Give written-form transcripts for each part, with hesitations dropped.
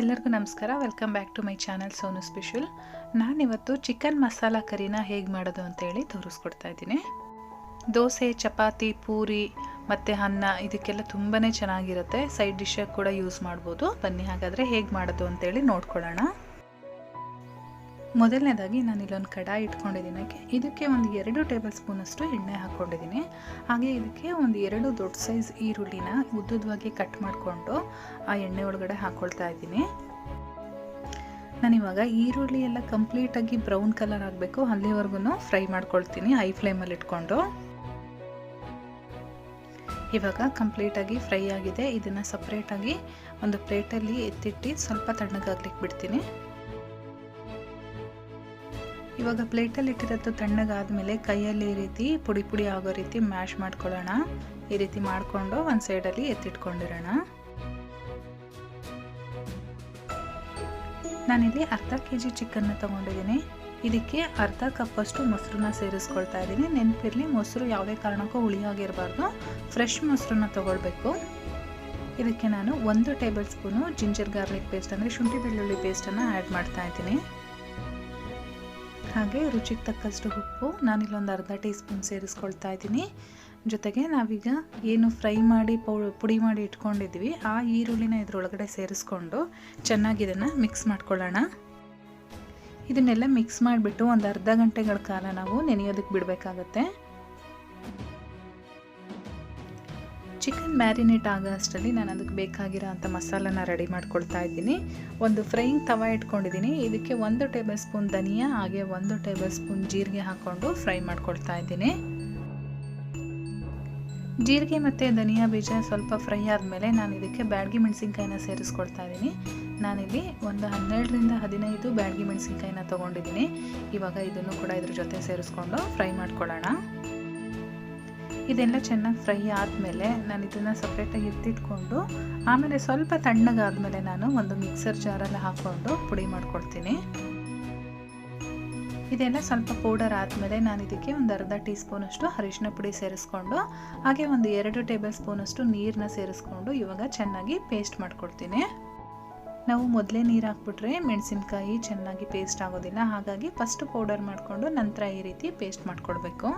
ಎಲ್ಲರಿಗೂ ನಮಸ್ಕಾರ. Welcome back to my channel Sonu special. ನಾನಿವತ್ತು ಚಿಕನ್ ಮಸಾಲ ಕರಿನ ಹೇಗೆ ಮಾಡೋದು ಅಂತೇಳಿ ತೋರಿಸ್ಕೊಡ್ತಾ ಇದ್ದೀನಿ. ದೋಸೆ, ಚಪಾತಿ, ಪೂರಿ ಮತ್ತು ಅನ್ನ ಇದಕ್ಕೆಲ್ಲ ತುಂಬಾ ಚೆನ್ನಾಗಿರುತ್ತೆ. ಸೈಡ್ ಡಿಶ್ಶಾಗಿ ಕೂಡ ಯೂಸ್ ಮಾಡ್ಬೋದು. ಬನ್ನಿ ಹಾಗಾದರೆ ಹೇಗೆ ಮಾಡೋದು ಅಂತೇಳಿ ನೋಡ್ಕೊಳ್ಳೋಣ. ಮೊದಲನೇದಾಗಿ ನಾನು ಇಲ್ಲೊಂದು ಕಡಾಯಿ ಇಟ್ಕೊಂಡಿದ್ದೀನಿ. ಇದಕ್ಕೆ ಒಂದು 2 ಟೇಬಲ್ ಸ್ಪೂನಷ್ಟು ಎಣ್ಣೆ ಹಾಕ್ಕೊಂಡಿದ್ದೀನಿ. ಹಾಗೆ ಇದಕ್ಕೆ ಒಂದು 2 ದೊಡ್ಡ ಸೈಜ್ ಈರುಳ್ಳಿನ ಉದ್ದುದವಾಗಿ ಕಟ್ ಮಾಡಿಕೊಂಡು ಆ ಎಣ್ಣೆ ಒಳಗಡೆ ಹಾಕ್ಕೊಳ್ತಾ ಇದ್ದೀನಿ. ನಾನಿವಾಗ ಈರುಳ್ಳಿ ಎಲ್ಲ ಕಂಪ್ಲೀಟಾಗಿ ಬ್ರೌನ್ ಕಲರ್ ಆಗಬೇಕು, ಅಲ್ಲಿವರೆಗೂ ಫ್ರೈ ಮಾಡ್ಕೊಳ್ತೀನಿ ಹೈ ಫ್ಲೇಮಲ್ಲಿ ಇಟ್ಕೊಂಡು. ಇವಾಗ ಕಂಪ್ಲೀಟಾಗಿ ಫ್ರೈ ಆಗಿದೆ. ಇದನ್ನು ಸಪ್ರೇಟಾಗಿ ಒಂದು ಪ್ಲೇಟಲ್ಲಿ ಎತ್ತಿಟ್ಟು ಸ್ವಲ್ಪ ತಣ್ಣಗಾಗ್ಲಿಕ್ಕೆ ಬಿಡ್ತೀನಿ. ಇವಾಗ ಪ್ಲೇಟಲ್ಲಿ ಇಟ್ಟಿರೋದು ತಣ್ಣಗಾದ್ಮೇಲೆ ಕೈಯಲ್ಲಿ ಈ ರೀತಿ ಪುಡಿ ಪುಡಿ ಆಗೋ ರೀತಿ ಮ್ಯಾಶ್ ಮಾಡ್ಕೊಳ್ಳೋಣ. ಈ ರೀತಿ ಮಾಡಿಕೊಂಡು ಒಂದು ಸೈಡಲ್ಲಿ ಎತ್ತಿಟ್ಕೊಂಡಿರೋಣ. ನಾನಿಲ್ಲಿ ಅರ್ಧ kg ಚಿಕನ್ನ ತೊಗೊಂಡಿದ್ದೀನಿ. ಇದಕ್ಕೆ ಅರ್ಧ ಕಪ್ಪಷ್ಟು ಮೊಸರನ್ನ ಸೇರಿಸ್ಕೊಳ್ತಾ ಇದ್ದೀನಿ. ನೆನಪಿರಲಿ, ಮೊಸರು ಯಾವುದೇ ಕಾರಣಕ್ಕೂ ಹುಳಿಯಾಗಿರಬಾರ್ದು, ಫ್ರೆಶ್ ಮೊಸರನ್ನ ತೊಗೊಳ್ಬೇಕು. ಇದಕ್ಕೆ ನಾನು 1 table spoon ginger garlic paste ಅಂದರೆ ಶುಂಠಿ ಬೆಳ್ಳುಳ್ಳಿ ಪೇಸ್ಟನ್ನು ಆ್ಯಡ್ ಮಾಡ್ತಾ ಇದ್ದೀನಿ. ಹಾಗೆ ರುಚಿಗೆ ತಕ್ಕಷ್ಟು ಉಪ್ಪು ನಾನಿಲ್ಲೊಂದು ಅರ್ಧ ಟೀ ಸ್ಪೂನ್ ಸೇರಿಸ್ಕೊಳ್ತಾ ಇದ್ದೀನಿ. ಜೊತೆಗೆ ನಾವೀಗ ಏನು ಫ್ರೈ ಮಾಡಿ ಪುಡಿ ಮಾಡಿ ಇಟ್ಕೊಂಡಿದ್ವಿ ಆ ಈರುಳ್ಳಿನ ಇದರೊಳಗಡೆ ಸೇರಿಸ್ಕೊಂಡು ಚೆನ್ನಾಗಿ ಇದನ್ನು ಮಿಕ್ಸ್ ಮಾಡ್ಕೊಳ್ಳೋಣ. ಇದನ್ನೆಲ್ಲ ಮಿಕ್ಸ್ ಮಾಡಿಬಿಟ್ಟು ಒಂದು ಅರ್ಧ ಗಂಟೆಗಳ ಕಾಲ ನಾವು ನೆನೆಯೋದಕ್ಕೆ ಬಿಡಬೇಕಾಗತ್ತೆ. ಚಿಕನ್ ಮ್ಯಾರಿನೇಟ್ ಆಗೋ ಅಷ್ಟರಲ್ಲಿ ನಾನು ಅದಕ್ಕೆ ಬೇಕಾಗಿರೋ ಅಂಥ ಮಸಾಲನ ರೆಡಿ ಮಾಡ್ಕೊಳ್ತಾ ಇದ್ದೀನಿ. ಒಂದು ಫ್ರೈಯಿಂಗ್ ತವ ಇಟ್ಕೊಂಡಿದ್ದೀನಿ. ಇದಕ್ಕೆ 1 ಟೇಬಲ್ ಸ್ಪೂನ್ ಧನಿಯಾ ಹಾಗೆ 1 ಟೇಬಲ್ ಸ್ಪೂನ್ ಜೀರಿಗೆ ಹಾಕ್ಕೊಂಡು ಫ್ರೈ ಮಾಡ್ಕೊಳ್ತಾ ಇದ್ದೀನಿ. ಜೀರಿಗೆ ಮತ್ತು ಧನಿಯಾ ಬೀಜ ಸ್ವಲ್ಪ ಫ್ರೈ ಆದಮೇಲೆ ನಾನು ಇದಕ್ಕೆ ಬ್ಯಾಡಗಿ ಮೆಣಸಿನ್ಕಾಯಿನ ಸೇರಿಸ್ಕೊಳ್ತಾ ಇದ್ದೀನಿ. ನಾನಿಲ್ಲಿ ಒಂದು 12ರಿಂದ 15 ಬ್ಯಾಡಗಿ ಮೆಣಸಿನ್ಕಾಯಿನ ತೊಗೊಂಡಿದ್ದೀನಿ. ಇವಾಗ ಇದನ್ನು ಕೂಡ ಇದ್ರ ಜೊತೆ ಸೇರಿಸ್ಕೊಂಡು ಫ್ರೈ ಮಾಡ್ಕೊಳ್ಳೋಣ. ಇದೆಲ್ಲ ಚೆನ್ನಾಗಿ ಫ್ರೈ ಆದಮೇಲೆ ನಾನು ಇದನ್ನು ಸಪ್ರೇಟಾಗಿ ಎತ್ತಿಟ್ಕೊಂಡು ಆಮೇಲೆ ಸ್ವಲ್ಪ ತಣ್ಣಗಾದ್ಮೇಲೆ ನಾನು ಒಂದು ಮಿಕ್ಸರ್ ಜಾರಲ್ಲಿ ಹಾಕ್ಕೊಂಡು ಪುಡಿ ಮಾಡ್ಕೊಳ್ತೀನಿ. ಇದೆಲ್ಲ ಸ್ವಲ್ಪ ಪೌಡರ್ ಆದಮೇಲೆ ನಾನು ಇದಕ್ಕೆ ಒಂದು ಅರ್ಧ ಟೀ ಸ್ಪೂನಷ್ಟು ಅರಿಶಿನ ಪುಡಿ ಸೇರಿಸ್ಕೊಂಡು ಹಾಗೆ ಒಂದು 2 ಟೇಬಲ್ ಸ್ಪೂನಷ್ಟು ನೀರನ್ನ ಸೇರಿಸ್ಕೊಂಡು ಇವಾಗ ಚೆನ್ನಾಗಿ ಪೇಸ್ಟ್ ಮಾಡ್ಕೊಳ್ತೀನಿ. ನಾವು ಮೊದಲೇ ನೀರು ಹಾಕ್ಬಿಟ್ರೆ ಮೆಣಸಿನ್ಕಾಯಿ ಚೆನ್ನಾಗಿ ಪೇಸ್ಟ್ ಆಗೋದಿಲ್ಲ. ಹಾಗಾಗಿ ಫಸ್ಟ್ ಪೌಡರ್ ಮಾಡಿಕೊಂಡು ನಂತರ ಈ ರೀತಿ ಪೇಸ್ಟ್ ಮಾಡ್ಕೊಳ್ಬೇಕು.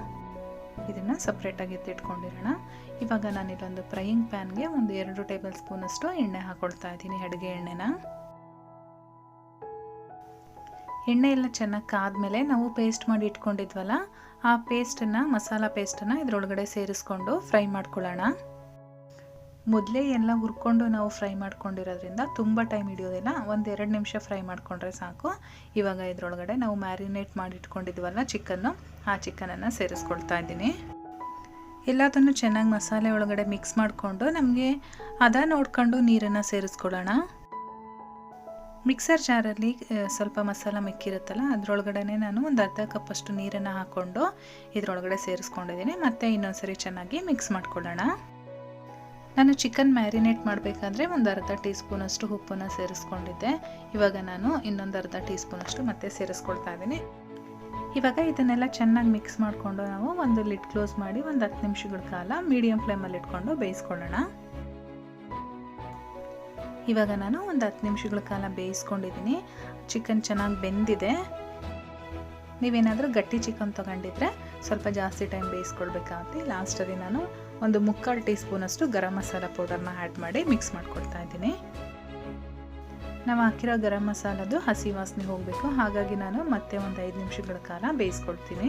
ಇದನ್ನು ಸಪ್ರೇಟಾಗಿ ಎತ್ತಿಟ್ಕೊಂಡಿರೋಣ. ಇವಾಗ ನಾನಿಲ್ಲೊಂದು ಫ್ರೈಯಿಂಗ್ ಪ್ಯಾನ್ಗೆ ಒಂದು 2 ಟೇಬಲ್ ಸ್ಪೂನಷ್ಟು ಎಣ್ಣೆ ಹಾಕ್ಕೊಳ್ತಾ ಇದ್ದೀನಿ, ಅಡುಗೆ ಎಣ್ಣೆನ. ಎಣ್ಣೆ ಎಲ್ಲ ಚೆನ್ನಾಗಿ ಕಾದ್ಮೇಲೆ ನಾವು ಪೇಸ್ಟ್ ಮಾಡಿ ಇಟ್ಕೊಂಡಿದ್ವಲ್ಲ ಆ ಪೇಸ್ಟನ್ನು, ಮಸಾಲ ಪೇಸ್ಟನ್ನು ಇದರೊಳಗಡೆ ಸೇರಿಸ್ಕೊಂಡು ಫ್ರೈ ಮಾಡ್ಕೊಳ್ಳೋಣ. ಮೊದಲೇ ಎಲ್ಲ ಹುರ್ಕೊಂಡು ನಾವು ಫ್ರೈ ಮಾಡ್ಕೊಂಡಿರೋದ್ರಿಂದ ತುಂಬ ಟೈಮ್ ಹಿಡಿಯೋದಿಲ್ಲ, 1-2 ನಿಮಿಷ ಫ್ರೈ ಮಾಡಿಕೊಂಡ್ರೆ ಸಾಕು. ಇವಾಗ ಇದರೊಳಗಡೆ ನಾವು ಮ್ಯಾರಿನೇಟ್ ಮಾಡಿ ಇಟ್ಕೊಂಡಿದ್ವಲ್ಲ ಚಿಕನ್ನು, ಆ ಚಿಕನನ್ನು ಸೇರಿಸ್ಕೊಳ್ತಾ ಇದ್ದೀನಿ. ಎಲ್ಲದನ್ನು ಚೆನ್ನಾಗಿ ಮಸಾಲೆ ಒಳಗಡೆ ಮಿಕ್ಸ್ ಮಾಡಿಕೊಂಡು ನಮಗೆ ನೋಡ್ಕೊಂಡು ನೀರನ್ನು ಸೇರಿಸ್ಕೊಳ್ಳೋಣ. ಮಿಕ್ಸರ್ ಜಾರಲ್ಲಿ ಸ್ವಲ್ಪ ಮಸಾಲ ಮಿಕ್ಕಿರುತ್ತಲ್ಲ ಅದರೊಳಗಡೆ ನಾನು ಒಂದು ಅರ್ಧ ಕಪ್ಪಷ್ಟು ನೀರನ್ನು ಹಾಕ್ಕೊಂಡು ಇದರೊಳಗಡೆ ಸೇರಿಸ್ಕೊಂಡಿದ್ದೀನಿ. ಮತ್ತು ಇನ್ನೊಂದ್ಸರಿ ಚೆನ್ನಾಗಿ ಮಿಕ್ಸ್ ಮಾಡ್ಕೊಳ್ಳೋಣ. ನಾನು ಚಿಕನ್ ಮ್ಯಾರಿನೇಟ್ ಮಾಡಬೇಕಾದ್ರೆ ಒಂದು ಅರ್ಧ ಟೀ ಸ್ಪೂನಷ್ಟು ಉಪ್ಪನ್ನು ಸೇರಿಸ್ಕೊಂಡಿದ್ದೆ. ಇವಾಗ ನಾನು ಇನ್ನೊಂದು ಅರ್ಧ ಟೀ ಸ್ಪೂನಷ್ಟು ಮತ್ತೆ ಸೇರಿಸ್ಕೊಳ್ತಾ ಇದ್ದೀನಿ. ಇವಾಗ ಇದನ್ನೆಲ್ಲ ಚೆನ್ನಾಗಿ ಮಿಕ್ಸ್ ಮಾಡಿಕೊಂಡು ನಾವು ಒಂದು ಲಿಡ್ ಕ್ಲೋಸ್ ಮಾಡಿ ಒಂದು 10 ನಿಮಿಷಗಳ ಕಾಲ ಮೀಡಿಯಂ ಫ್ಲೇಮಲ್ಲಿ ಇಟ್ಕೊಂಡು ಬೇಯಿಸ್ಕೊಳ್ಳೋಣ. ಇವಾಗ ನಾನು ಒಂದು 10 ನಿಮಿಷಗಳ ಕಾಲ ಬೇಯಿಸ್ಕೊಂಡಿದ್ದೀನಿ. ಚಿಕನ್ ಚೆನ್ನಾಗಿ ಬೆಂದಿದೆ. ನೀವೇನಾದರೂ ಗಟ್ಟಿ ಚಿಕನ್ ತೊಗೊಂಡಿದ್ರೆ ಸ್ವಲ್ಪ ಜಾಸ್ತಿ ಟೈಮ್ ಬೇಯಿಸ್ಕೊಳ್ಬೇಕಾಗುತ್ತೆ. ಲಾಸ್ಟಲ್ಲಿ ನಾನು ಒಂದು 3/4 ಟೀ ಸ್ಪೂನಷ್ಟು ಗರಂ ಮಸಾಲ ಪೌಡರ್ನ ಆ್ಯಡ್ ಮಾಡಿ ಮಿಕ್ಸ್ ಮಾಡ್ಕೊಳ್ತಾ ಇದ್ದೀನಿ. ನಾವು ಹಾಕಿರೋ ಗರಂ ಮಸಾಲದು ಹಸಿ ವಾಸನೆ ಹೋಗಬೇಕು. ಹಾಗಾಗಿ ನಾನು ಮತ್ತೆ ಒಂದು 5 ನಿಮಿಷಗಳ ಕಾಲ ಬೇಯಿಸ್ಕೊಳ್ತೀನಿ.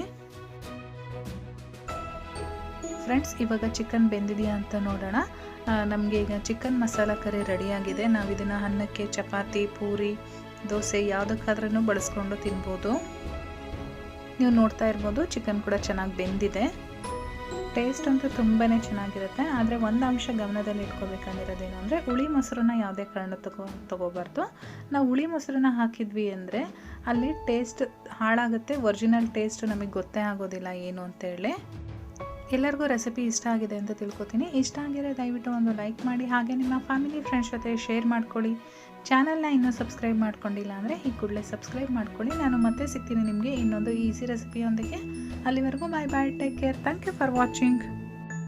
ಫ್ರೆಂಡ್ಸ್, ಇವಾಗ ಚಿಕನ್ ಬೆಂದಿದೆಯಾ ಅಂತ ನೋಡೋಣ. ನಮಗೆ ಈಗ ಚಿಕನ್ ಮಸಾಲ ಕರಿ ರೆಡಿಯಾಗಿದೆ. ನಾವು ಇದನ್ನು ಅನ್ನಕ್ಕೆ, ಚಪಾತಿ, ಪೂರಿ, ದೋಸೆ ಯಾವುದಕ್ಕಾದ್ರೂ ಬಳಸ್ಕೊಂಡು ತಿನ್ಬೋದು. ನೀವು ನೋಡ್ತಾ ಇರ್ಬೋದು ಚಿಕನ್ ಕೂಡ ಚೆನ್ನಾಗಿ ಬೆಂದಿದೆ. ಟೇಸ್ಟ್ ಅಂತೂ ತುಂಬಾ ಚೆನ್ನಾಗಿರುತ್ತೆ. ಆದರೆ ಒಂದು ಅಂಶ ಗಮನದಲ್ಲಿ ಇಟ್ಕೋಬೇಕಂದಿರೋದೇನು ಅಂದರೆ ಹುಳಿ ಮೊಸರನ್ನ ಯಾವುದೇ ಕಾರಣ ತಗೋಬಾರ್ದು. ನಾವು ಹುಳಿ ಮೊಸರನ್ನ ಹಾಕಿದ್ವಿ ಅಂದರೆ ಅಲ್ಲಿ ಟೇಸ್ಟ್ ಹಾಳಾಗುತ್ತೆ. ಒರಿಜಿನಲ್ ಟೇಸ್ಟ್ ನಮಗೆ ಗೊತ್ತೇ ಆಗೋದಿಲ್ಲ ಏನು ಅಂತೇಳಿ. ಎಲ್ಲರಿಗೂ ರೆಸಿಪಿ ಇಷ್ಟ ಆಗಿದೆ ಅಂತ ತಿಳ್ಕೊತೀನಿ. ಇಷ್ಟ ಆಗಿರೋ ದಯವಿಟ್ಟು ಒಂದು ಲೈಕ್ ಮಾಡಿ, ಹಾಗೆ ನಿಮ್ಮ ಫ್ಯಾಮಿಲಿ ಫ್ರೆಂಡ್ಸ್ ಜೊತೆ ಶೇರ್ ಮಾಡ್ಕೊಳ್ಳಿ. ಚಾನಲ್ನ ಇನ್ನೂ ಸಬ್ಸ್ಕ್ರೈಬ್ ಮಾಡ್ಕೊಂಡಿಲ್ಲ ಅಂದರೆ ಈ ಕೂಡಲೇ ಸಬ್ಸ್ಕ್ರೈಬ್ ಮಾಡ್ಕೊಳ್ಳಿ. ನಾನು ಮತ್ತೆ ಸಿಗ್ತೀನಿ ನಿಮಗೆ ಇನ್ನೊಂದು ಈಸಿ ರೆಸಿಪಿಯೊಂದಿಗೆ. ಅಲ್ಲಿವರೆಗೂ bye bye, take care, thank you for watching.